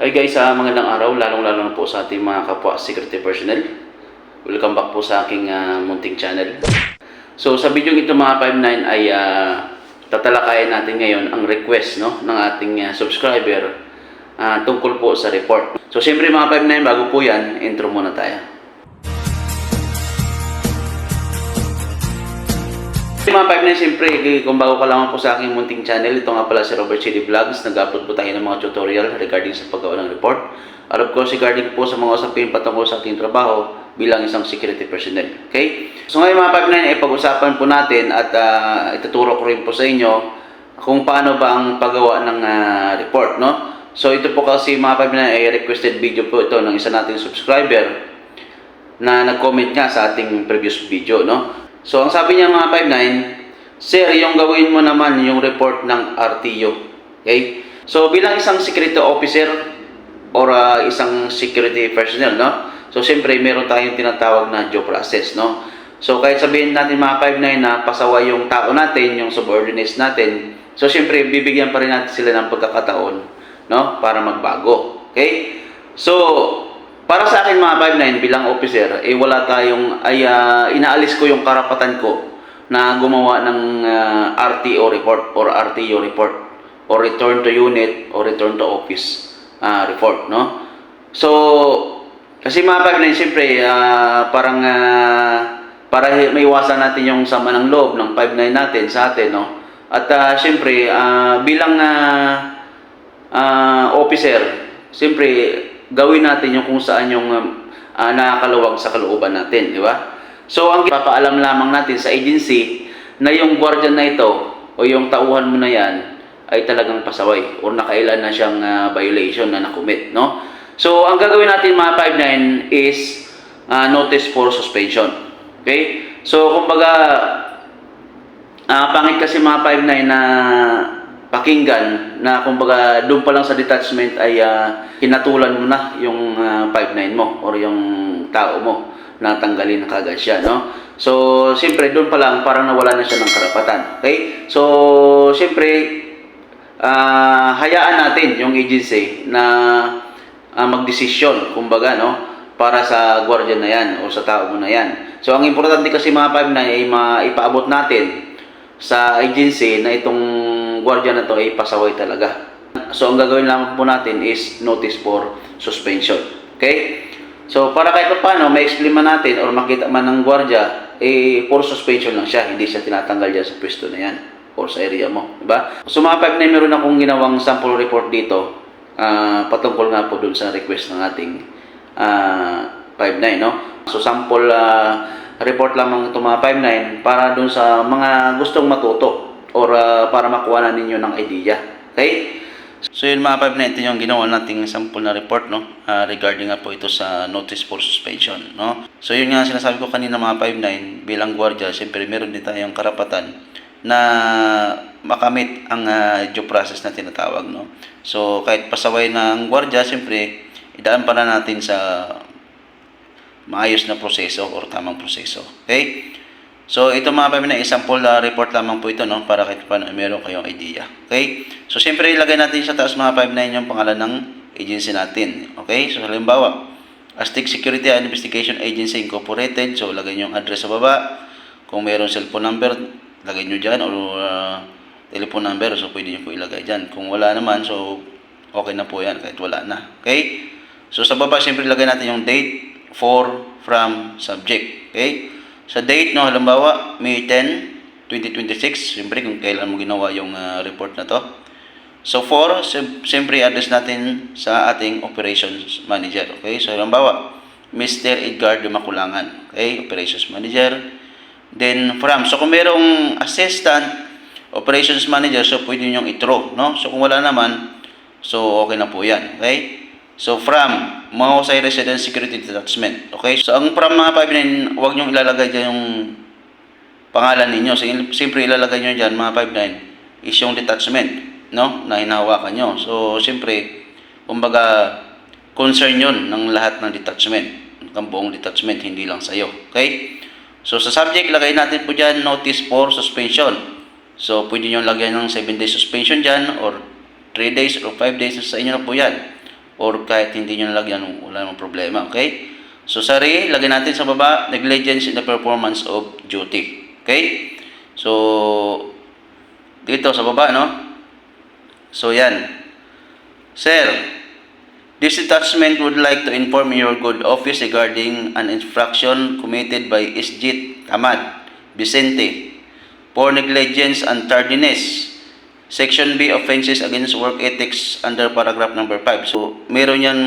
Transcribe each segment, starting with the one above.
Hi guys, magandang araw, lalong-lalo na po sa ating mga kapwa security personnel. Welcome back po sa aking munting channel. So sa video ito mga 59 ay tatalakayan natin ngayon ang request ng ating subscriber tungkol po sa report. So siyempre mga 59, bago po yan, intro muna tayo. Mga 59, siyempre kung bago ka lamang po sa aking munting channel, ito nga pala si Robert CD Vlogs. Nag-upload po tayo ng mga tutorial regarding sa paggawa ng report. At of course, regarding po sa mga usapin patungkol sa ating trabaho bilang isang security personnel. Okay? So ngayon mga 59 ay pag-usapan po natin at ituturo ko rin po sa inyo kung paano ba ang paggawa ng report, no? So ito po kasi mga 59 ay requested video po ito ng isa nating subscriber na nag-comment nga sa ating previous video, no? So, ang sabi niya mga 59, Sir, yung gawin mo naman yung report ng RTO. Okay? So, bilang isang security officer or isang security personnel, no? So, siyempre, meron tayong tinatawag na due process, no? So, kahit sabihin natin mga 59 na pasaway yung tao natin, yung subordinates natin, so, siyempre, bibigyan pa rin natin sila ng pagkakataon, no? Para magbago. Okay? So, para sa akin mga 59 bilang officer, wala tayong, inaalis ko yung karapatan ko na gumawa ng RTO report or RTO report or return to unit or return to office report, no? So, kasi mga 59, siyempre, para maiwasan natin yung sama ng loob ng 59 natin sa atin, no? At siyempre, bilang officer, siyempre, gawin natin yung kung saan yung nakakaluwag sa kalooban natin, di ba? So, ang papaalam lamang natin sa agency na yung guardian na ito o yung tauhan mo na yan ay talagang pasaway o nakailan na siyang violation na nakumit, no? So, ang gagawin natin mga 59 is notice for suspension. Okay? So, kumbaga, pangit kasi mga 59 na pakinggan na kumbaga doon pa lang sa detachment ay hinatulan mo na yung 59 mo or yung tao mo na tanggalin na kagad siya, no? So, siyempre doon pa lang parang nawala na siya ng karapatan. Okay? So, siyempre hayaan natin yung agency na magdesisyon kumbaga, no? Para sa guardian na yan o sa tao mo na yan. So, ang importante kasi mga 59 ay maipaabot natin sa agency na itong guardian na to ay pasaway talaga. So, ang gagawin lang po natin is notice for suspension. Okay? So, para kahit pa paano, ma-explain man natin or makita man ng guardia, for suspension lang siya. Hindi siya tinatanggal dyan sa pwesto na yan or sa area mo. Diba? So, mga 59, meron akong ginawang sample report dito patungkol nga po dun sa request ng ating 59, no? So, sample report lamang ito mga 59 para dun sa mga gustong matuto or para makuha na ninyo ng idea. Okay? So yun mga 59, ito yung ginawa nating sample na report, no? Regarding nga po ito sa notice for suspension, no? So yun nga sinasabi ko kanina mga 59, bilang guardia, siyempre meron din tayong karapatan na makamit ang due process na tinatawag, no? So kahit pasaway ng guardia, siyempre idaan pa na natin sa maayos na proseso or tamang proseso. Okay? So, ito mga 59, sample report lamang po ito, no? Para kahit paano meron kayong idea. Okay? So, siyempre, ilagay natin sa taas mga 59 yung pangalan ng agency natin. Okay? So, halimbawa, Aztec Security and Investigation Agency Incorporated. So, lagay nyo yung address sa baba. Kung mayroong cellphone number, lagay nyo dyan. O telephone number. So, pwede nyo po ilagay dyan. Kung wala naman, so, okay na po yan kahit wala na. Okay? So, sa baba, siyempre, ilagay natin yung date, for, from, subject. Okay? Sa date, no, halimbawa, May 10, 2026, siyempre kung kailan mo ginawa yung report na to. So, for, siyempre address natin sa ating operations manager. Okay? So, halimbawa, Mr. Edgar de Maculangan. Okay? Operations manager. Then, from. So, kung merong assistant operations manager, so pwede nyo i-throw, no? So, kung wala naman, so okay na po yan. Okay? So, from Mahusay Residence Security Detachment. Okay? So, ang from mga 59, huwag nyo ilalagay dyan yung pangalan ninyo. So, siyempre ilalagay nyo dyan, mga 59, is yung detachment, no? Na hinahawakan nyo. So, siyempre, kumbaga, concern yun ng lahat ng detachment. Ng buong detachment, hindi lang sa'yo. Okay? So, sa subject, lagay natin po dyan, notice for suspension. So, pwede nyo lagyan ng 7 days suspension dyan or 3 days or 5 days sa inyo na po yan. or kahit hindi nyo nalagyan, wala namang problema, okay? So, sorry, lagyan natin sa baba, negligence in the performance of duty. Okay? So, dito sa baba, no? So, yan. Sir, this detachment would like to inform your good office regarding an infraction committed by Isjit Ahmad Vicente for negligence and tardiness. Section B, offenses against work ethics under paragraph number 5. So, meron yan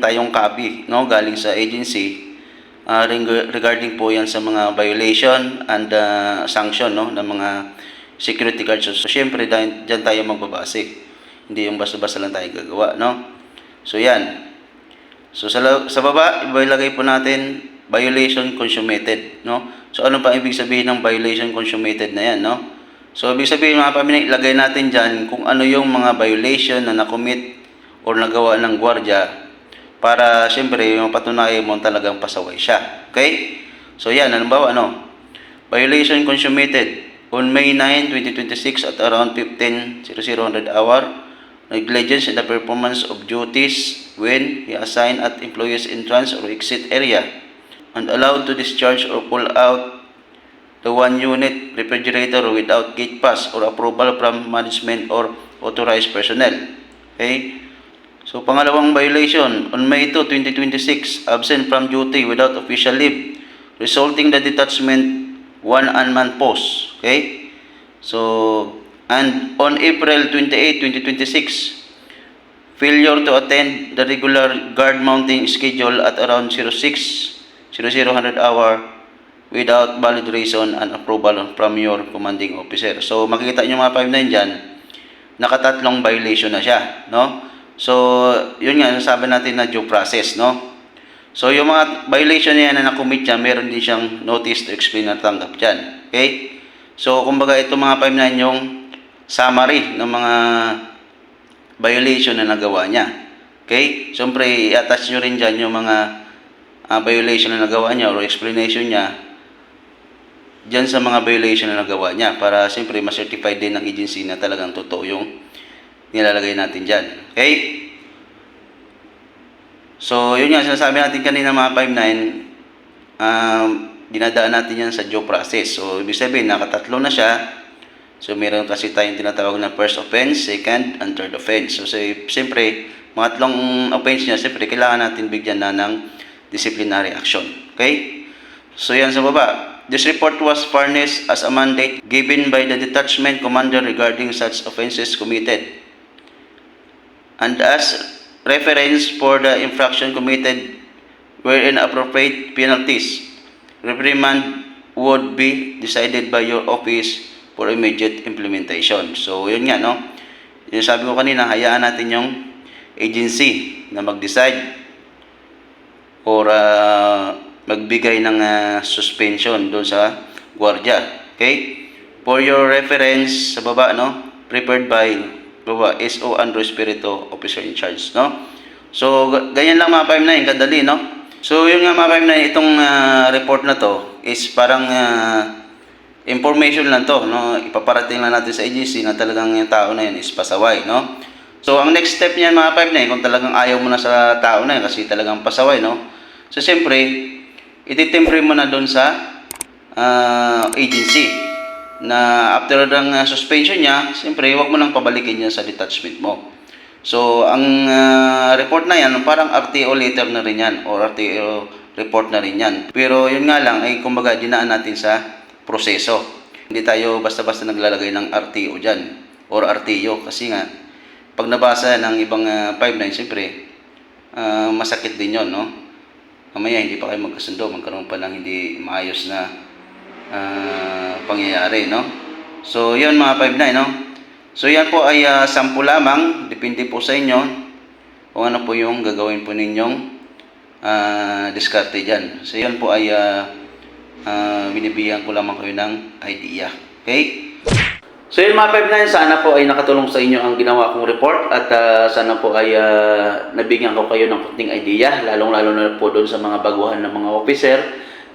tayong copy, no, galing sa agency regarding po yan sa mga violation and sanction, no, ng mga security guards. So, syempre, dyan tayo magbabase. Hindi yung basta-basta lang tayo gagawa, no? So, yan. So, sa baba, ilagay po natin violation consummated, no? So, ano pa ibig sabihin ng violation consummated na yan, no? So, ibig sabihin mga pamilya, ilagay natin dyan kung ano yung mga violation na nakomit or nagawa ng gwardiya para siyempre yung patunayan mo talagang pasaway siya. Okay? So, yan. Halimbawa, ano? Violation consummated on May 9, 2026 at around 15:00 hour. Negligence in the performance of duties when he assigned at employee's entrance or exit area and allowed to discharge or pull out the one unit refrigerator without gate pass or approval from management or authorized personnel. Okay? So, pangalawang violation, on May 2, 2026, absent from duty without official leave, resulting the detachment one unmanned post. Okay? So, and on April 28, 2026, failure to attend the regular guard mounting schedule at around 06:00 hour without valid reason and approval from your commanding officer. So, makikita nyo mga 5-9 dyan, nakatatlong violation na siya, no? So, yun nga, nasabi natin na due process, no? So, yung mga violation niya na nakomit niya, meron din siyang notice to explain na tanggap dyan. Okay? So, kumbaga, ito mga 5-9 yung summary ng mga violation na nagawa niya. Okay? Siyempre, i-attach nyo rin dyan yung mga violation na nagawa niya or explanation niya dyan sa mga violation na nagawa niya para siyempre ma-certify din ng agency na talagang totoo yung nilalagay natin dyan. Okay? So, yun nga, sinasabi natin kanina mga 5-9, dinadaan natin yan sa due process. So, ibig sabihin, nakatatlo na siya. So, meron kasi tayong tinatawag na first offense, second, and third offense. So, siyempre, mga tatlong offense niya, siyempre, kailangan natin bigyan na ng disciplinary action. Okay? So, yan sa baba. This report was furnished as a mandate given by the detachment commander regarding such offenses committed, and as reference for the infraction committed wherein appropriate penalties, reprimand would be decided by your office for immediate implementation. So, yun nga, no? Yung sabi ko kanina, hayaan natin yung agency na mag-decide or magbigay ng suspension doon sa gwardiya. Okay? For your reference, sa baba, no? Prepared by baba, S.O. Andrew Espiritu, Officer in Charge, no? So, ganyan lang mga 5-9, kadali, no? So, yun nga mga 5-9, itong report na to is parang information lang to, no? Ipaparating lang natin sa agency na talagang yung tao na yun is pasaway, no? So, ang next step niyan mga 5-9, kung talagang ayaw mo na sa tao na yun kasi talagang pasaway, no? So, siyempre, ititemporary mo na doon sa agency na after ng suspension niya, siyempre, huwag mo nang pabalikin niya sa detachment mo. So, ang report na yan, parang RTO letter na rin yan or RTO report na rin yan. Pero yun nga lang, ay kumbaga, dinaan natin sa proseso. Hindi tayo basta-basta naglalagay ng RTO dyan or RTO kasi nga, pag nabasa ng ibang 5-9, siyempre, masakit din yun, no? Mamaya hindi pa kayo magkasundo, magkaroon pa ng hindi maayos na pangyayari, no? So, yun mga 5-9, no? So, yan po ay sample lamang. Depende po sa inyo kung ano po yung gagawin po ninyong diskarte dyan. So, yan po ay binibigyan ko lamang kayo ng idea. Okay? So yun mga 5-9, sana po ay nakatulong sa inyo ang ginawa kong report at sana po ay nabigyan ko kayo ng kunting idea, lalong-lalo na po doon sa mga baguhan ng mga officer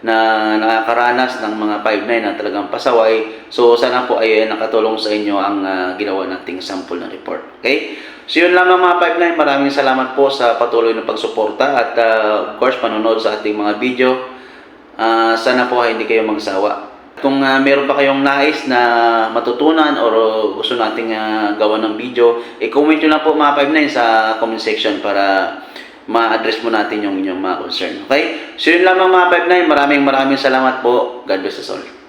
na nakakaranas ng mga 5-9 na talagang pasaway. So sana po ay nakatulong sa inyo ang ginawa nating sample na report. Okay? So yun lamang mga 5-9. Maraming salamat po sa patuloy na pagsuporta at of course panonood sa ating mga video. Sana po ay hindi kayo magsawa. Kung meron pa kayong nais na matutunan or gusto nating gawa ng video, i-comment nyo lang po mga 5-9 sa comment section para ma-address mo natin yung inyong mga concern. Okay? So yun lamang mga 5-9. Maraming salamat po. God bless us all.